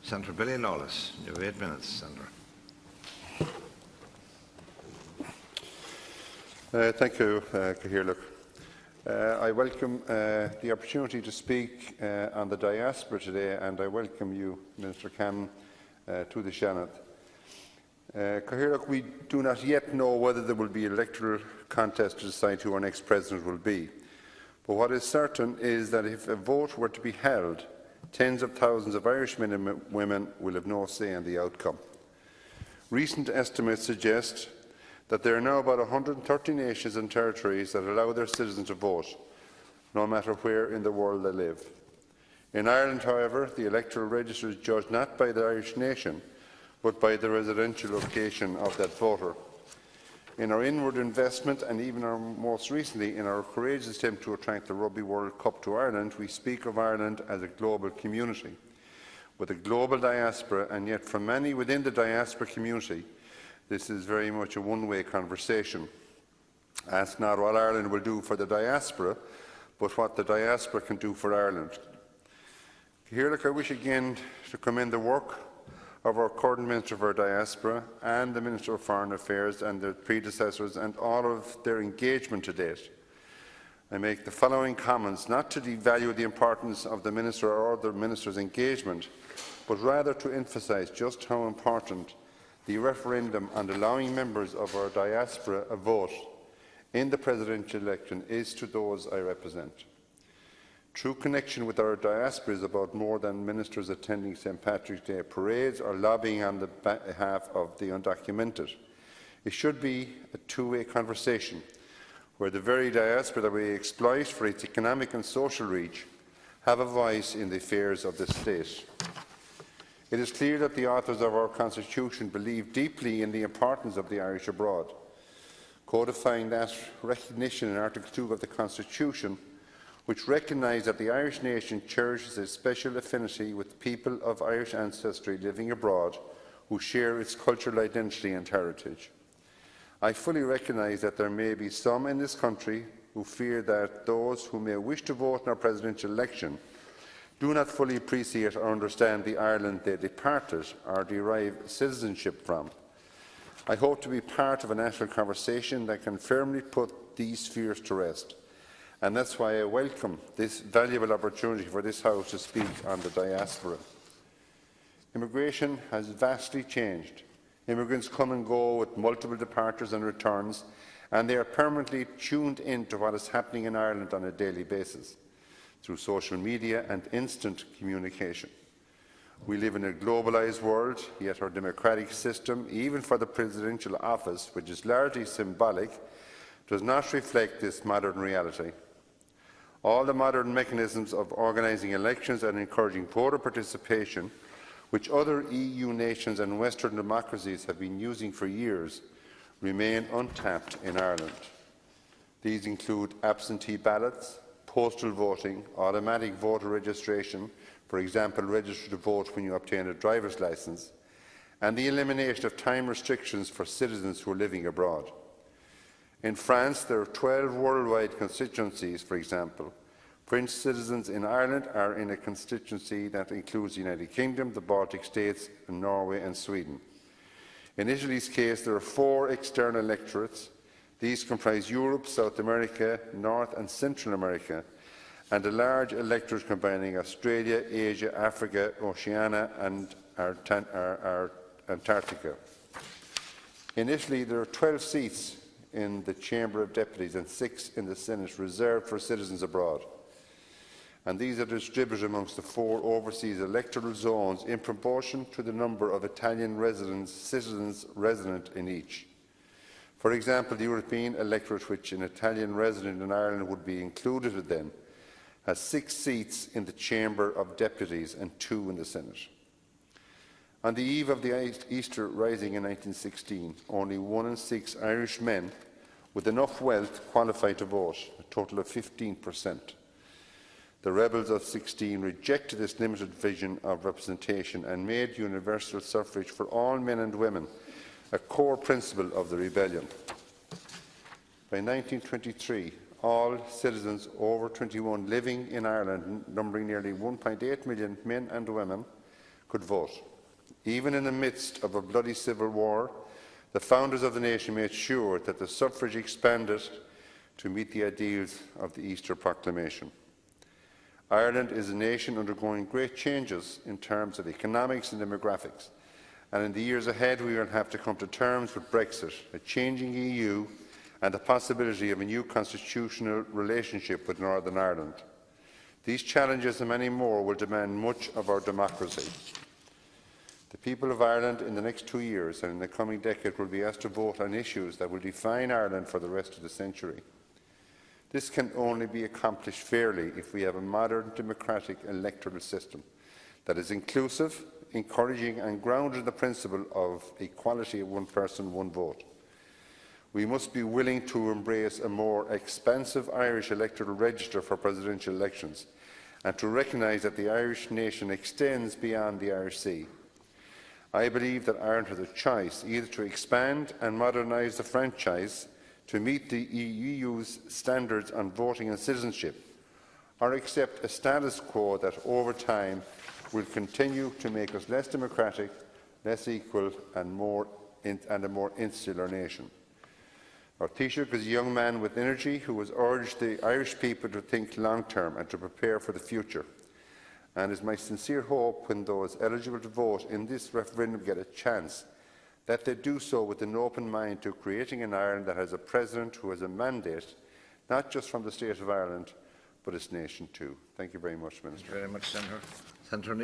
Senator Billy Lawless, you have 8 minutes, Senator. Thank you, Cathaoirleach. I welcome the opportunity to speak on the diaspora today, and I welcome you, Minister Cannon, to the Seanad. Cathaoirleach, we do not yet know whether there will be an electoral contest to decide who our next president will be. But what is certain is that if a vote were to be held, tens of thousands of Irish men and women will have no say in the outcome. Recent estimates suggest that there are now about 130 nations and territories that allow their citizens to vote, no matter where in the world they live. In Ireland, however, the electoral register is judged not by the Irish nation, but by the residential location of that voter. In our inward investment, and even most recently in our courageous attempt to attract the Rugby World Cup to Ireland, we speak of Ireland as a global community, with a global diaspora, and yet for many within the diaspora community, this is very much a one-way conversation. Ask not what Ireland will do for the diaspora, but what the diaspora can do for Ireland. Here, I wish again to commend the work of our current Minister for Diaspora and the Minister of Foreign Affairs and their predecessors and all of their engagement to date. I make the following comments, not to devalue the importance of the Minister or other Ministers' engagement, but rather to emphasise just how important the referendum on allowing members of our diaspora a vote in the presidential election is to those I represent. True connection with our diaspora is about more than ministers attending St. Patrick's Day parades or lobbying on the behalf of the undocumented. It should be a two-way conversation where the very diaspora that we exploit for its economic and social reach have a voice in the affairs of the state. It is clear that the authors of our Constitution believe deeply in the importance of the Irish abroad. Codifying that recognition in Article 2 of the Constitution, which recognised that the Irish nation cherishes a special affinity with people of Irish ancestry living abroad who share its cultural identity and heritage. I fully recognise that there may be some in this country who fear that those who may wish to vote in our presidential election do not fully appreciate or understand the Ireland they departed or derive citizenship from. I hope to be part of a national conversation that can firmly put these fears to rest, and that is why I welcome this valuable opportunity for this House to speak on the diaspora. Immigration has vastly changed. Immigrants come and go with multiple departures and returns, and they are permanently tuned in to what is happening in Ireland on a daily basis, through social media and instant communication. We live in a globalised world, yet our democratic system, even for the presidential office, which is largely symbolic, does not reflect this modern reality. All the modern mechanisms of organising elections and encouraging voter participation, which other EU nations and Western democracies have been using for years, remain untapped in Ireland. These include absentee ballots, postal voting, automatic voter registration, for example, register to vote when you obtain a driver's licence, and the elimination of time restrictions for citizens who are living abroad. In France, there are 12 worldwide constituencies, for example. French citizens in Ireland are in a constituency that includes the United Kingdom, the Baltic States, and Norway and Sweden. In Italy's case, there are 4 external electorates. These comprise Europe, South America, North and Central America, and a large electorate combining Australia, Asia, Africa, Oceania and Antarctica. In Italy, there are 12 seats in the Chamber of Deputies and 6 in the Senate reserved for citizens abroad. And these are distributed amongst the 4 overseas electoral zones in proportion to the number of Italian citizens resident in each. For example, the European electorate, which an Italian resident in Ireland would be included in, has 6 seats in the Chamber of Deputies and 2 in the Senate. On the eve of the Easter Rising in 1916, only 1 in 6 Irish men with enough wealth qualified to vote, a total of 15%. The rebels of 16 rejected this limited vision of representation and made universal suffrage for all men and women a core principle of the rebellion. By 1923, all citizens over 21 living in Ireland, numbering nearly 1.8 million men and women, could vote. Even in the midst of a bloody civil war, the founders of the nation made sure that the suffrage expanded to meet the ideals of the Easter Proclamation. Ireland is a nation undergoing great changes in terms of economics and demographics, and in the years ahead we will have to come to terms with Brexit, a changing EU and the possibility of a new constitutional relationship with Northern Ireland. These challenges and many more will demand much of our democracy. The people of Ireland in the next 2 years and in the coming decade will be asked to vote on issues that will define Ireland for the rest of the century. This can only be accomplished fairly if we have a modern democratic electoral system that is inclusive, encouraging and grounded in the principle of equality of one person, one vote. We must be willing to embrace a more expansive Irish electoral register for presidential elections and to recognise that the Irish nation extends beyond the Irish Sea. I believe that Ireland has a choice either to expand and modernise the franchise to meet the EU's standards on voting and citizenship, or accept a status quo that over time will continue to make us less democratic, less equal and a more insular nation. Our Taoiseach is a young man with energy who has urged the Irish people to think long-term and to prepare for the future. And it is my sincere hope when those eligible to vote in this referendum get a chance that they do so with an open mind to creating an Ireland that has a President who has a mandate, not just from the State of Ireland, but its nation too. Thank you very much, Minister. Thank you very much, Senator. Senator